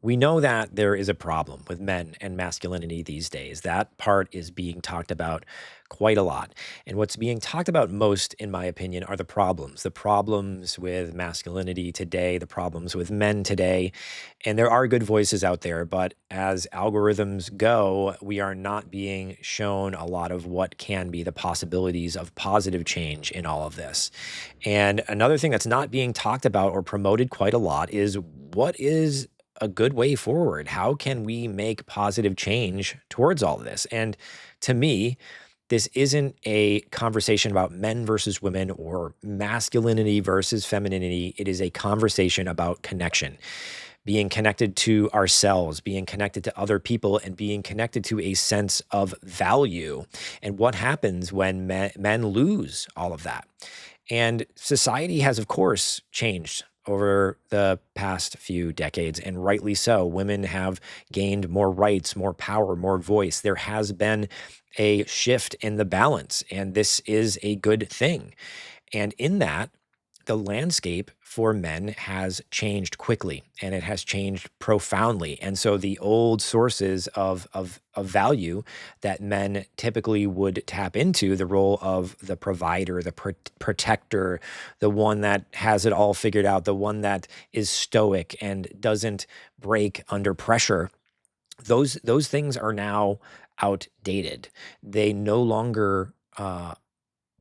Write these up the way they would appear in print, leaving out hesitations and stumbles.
We know that there is a problem with men and masculinity these days. That part is being talked about quite a lot. And what's being talked about most, in my opinion, are the problems with masculinity today, the problems with men today. And there are good voices out there, but as algorithms go, we are not being shown a lot of what can be the possibilities of positive change in all of this. And another thing that's not being talked about or promoted quite a lot is what is a good way forward? How can we make positive change towards all of this? And to me, this isn't a conversation about men versus women or masculinity versus femininity. It is a conversation about connection, being connected to ourselves, being connected to other people, and being connected to a sense of value. And what happens when men lose all of that? And society has, of course, changed over the past few decades, and rightly so. Women have gained more rights, more power, more voice. There has been a shift in the balance, and this is a good thing. And in that, the landscape for men has changed quickly and it has changed profoundly. And so the old sources of value that men typically would tap into, the role of the provider, the protector, the one that has it all figured out, the one that is stoic and doesn't break under pressure, those things are now outdated. They no longer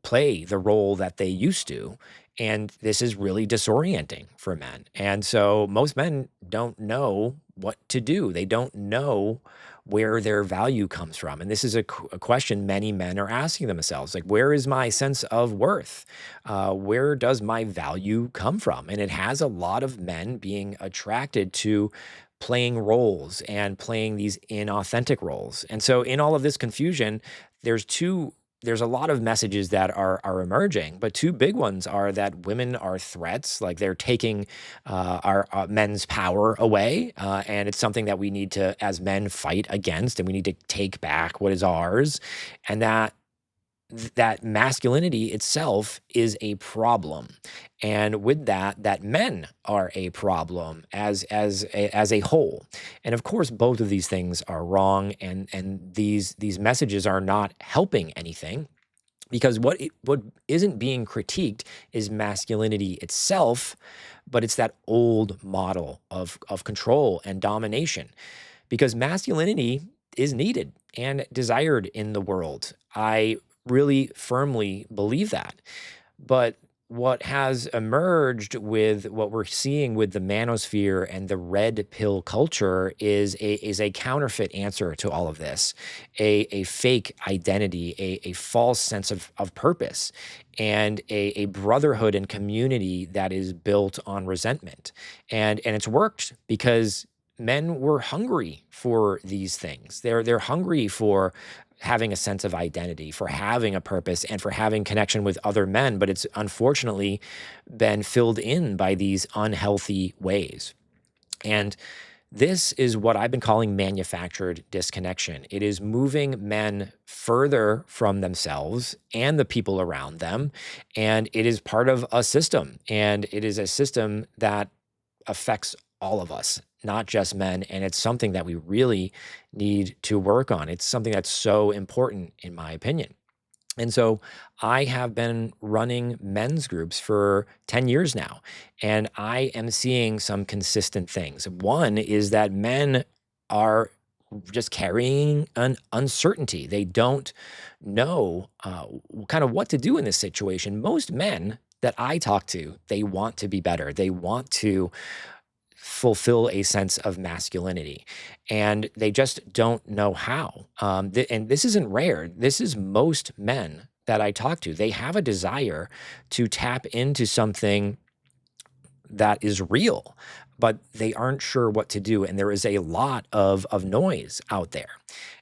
play the role that they used to. And this is really disorienting for men. And so most men don't know what to do. They don't know where their value comes from. And this is a question many men are asking themselves, like, where is my sense of worth? Where does my value come from? And it has a lot of men being attracted to playing roles and playing these inauthentic roles. And so in all of this confusion, there's a lot of messages that are emerging, but two big ones are that women are threats, like they're taking our men's power away, and it's something that we need to, as men, fight against, and we need to take back what is ours, and that masculinity itself is a problem, and with that, that men are a problem as a whole. And of course, both of these things are wrong, and these messages are not helping anything, because what isn't being critiqued is masculinity itself, but it's that old model of control and domination, because masculinity is needed and desired in the world. I really firmly believe that. But what has emerged with what we're seeing with the manosphere and the red pill culture is a counterfeit answer to all of this, a fake identity, a false sense of purpose, and a brotherhood and community that is built on resentment. And it's worked because men were hungry for these things. They're hungry for having a sense of identity, for having a purpose, and for having connection with other men, but it's unfortunately been filled in by these unhealthy ways. And this is what I've been calling manufactured disconnection. It is moving men further from themselves and the people around them, and it is part of a system, and it is a system that affects all of us, not just men. And it's something that we really need to work on. It's something that's so important, in my opinion. And so I have been running men's groups for 10 years now, and I am seeing some consistent things. One is that men are just carrying an uncertainty. They don't know kind of what to do in this situation. Most men that I talk to, they want to be better. They want to fulfill a sense of masculinity, and they just don't know how. And this isn't rare. This is most men that I talk to. They have a desire to tap into something that is real, but they aren't sure what to do. And there is a lot of noise out there.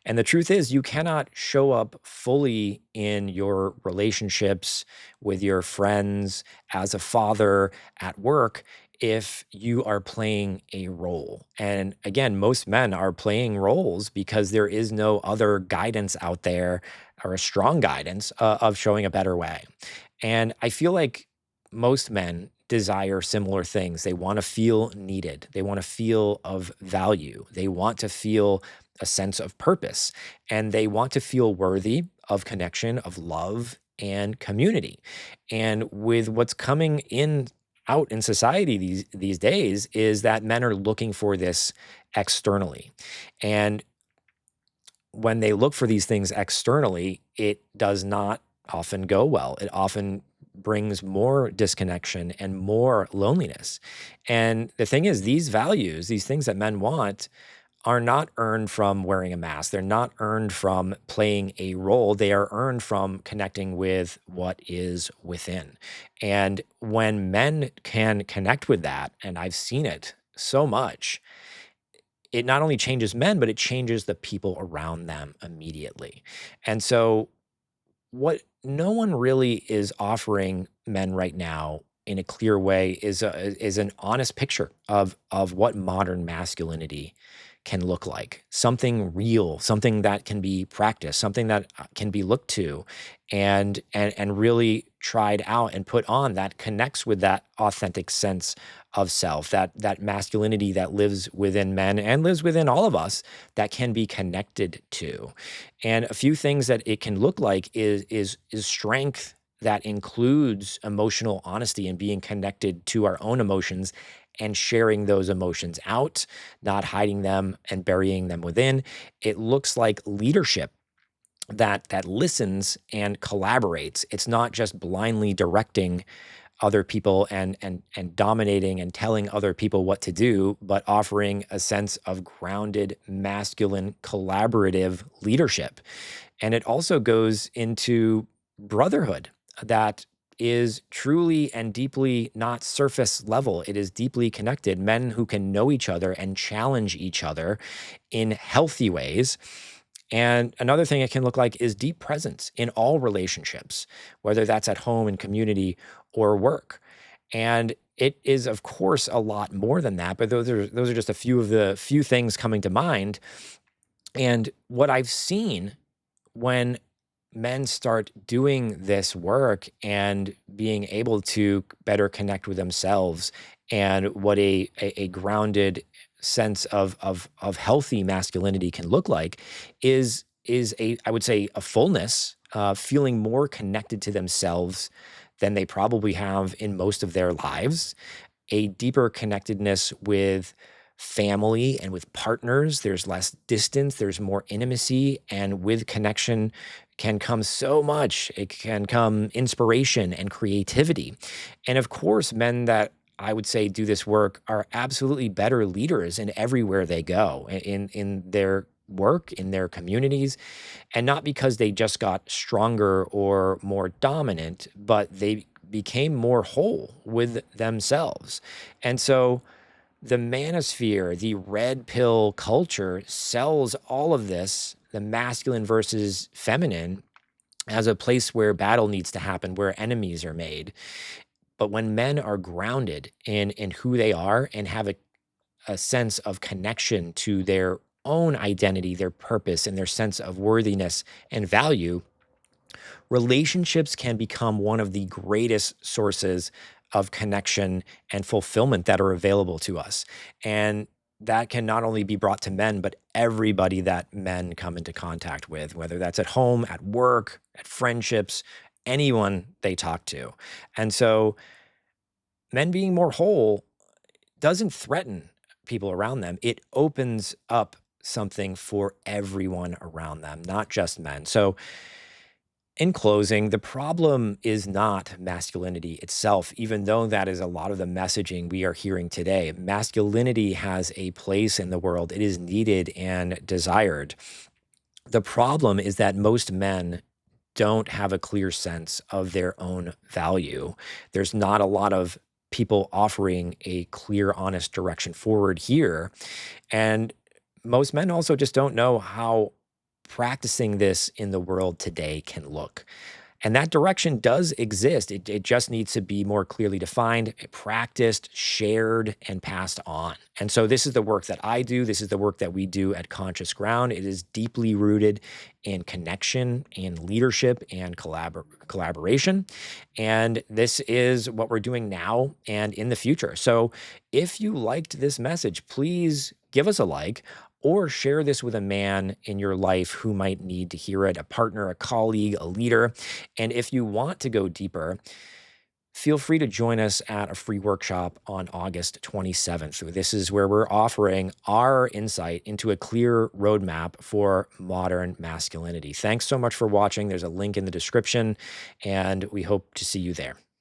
And the truth is, you cannot show up fully in your relationships with your friends, as a father, at work, if you are playing a role. And again, most men are playing roles because there is no other guidance out there, or a strong guidance of showing a better way. And I feel like most men desire similar things. They want to feel needed. They want to feel of value. They want to feel a sense of purpose, and they want to feel worthy of connection, of love, and community. And with what's coming in out in society these days is that men are looking for this externally. And when they look for these things externally, it does not often go well. It often brings more disconnection and more loneliness. And the thing is, these values, these things that men want, are not earned from wearing a mask. They're not earned from playing a role. They are earned from connecting with what is within. And when men can connect with that, and I've seen it so much, it not only changes men, but it changes the people around them immediately. And so what no one really is offering men right now in a clear way is an honest picture of what modern masculinity can look like. Something real, something that can be practiced, something that can be looked to and really tried out and put on, that connects with that authentic sense of self, that masculinity that lives within men and lives within all of us, that can be connected to. And a few things that it can look like is strength that includes emotional honesty and being connected to our own emotions and sharing those emotions out, not hiding them and burying them within. It looks like leadership that listens and collaborates. It's not just blindly directing other people and dominating and telling other people what to do, but offering a sense of grounded, masculine, collaborative leadership. And it also goes into brotherhood that is truly and deeply not surface level. It is deeply connected. Men who can know each other and challenge each other in healthy ways. And another thing it can look like is deep presence in all relationships, whether that's at home and community or work. And it is, of course, a lot more than that, but those are just a few of the few things coming to mind. And what I've seen when men start doing this work and being able to better connect with themselves and what a grounded sense of healthy masculinity can look like is a, I would say, a fullness, feeling more connected to themselves than they probably have in most of their lives, a deeper connectedness with family and with partners. There's less distance, there's more intimacy, and with connection can come so much. It can come inspiration and creativity. And of course, men that I would say do this work are absolutely better leaders in everywhere they go, in their work, in their communities, and not because they just got stronger or more dominant, but they became more whole with themselves. And so the manosphere, the red pill culture sells all of this, the masculine versus feminine, as a place where battle needs to happen, where enemies are made. But when men are grounded in who they are and have a sense of connection to their own identity, their purpose, and their sense of worthiness and value, relationships can become one of the greatest sources of connection and fulfillment that are available to us. And that can not only be brought to men, but everybody that men come into contact with, whether that's at home, at work, at friendships, anyone they talk to. And so men being more whole doesn't threaten people around them. It opens up something for everyone around them, not just men. So in closing, the problem is not masculinity itself, even though that is a lot of the messaging we are hearing today. Masculinity has a place in the world, it is needed and desired. The problem is that most men don't have a clear sense of their own value. There's not a lot of people offering a clear, honest direction forward here. And most men also just don't know how practicing this in the world today can look. And that direction does exist. It just needs to be more clearly defined, practiced, shared, and passed on. And so this is the work that I do. This is the work that we do at Conscious Ground. It is deeply rooted in connection and leadership and collaboration. And this is what we're doing now and in the future. So if you liked this message, please give us a like or share this with a man in your life who might need to hear it, a partner, a colleague, a leader. And if you want to go deeper, feel free to join us at a free workshop on August 27th. This is where we're offering our insight into a clear roadmap for modern masculinity. Thanks so much for watching. There's a link in the description, and we hope to see you there.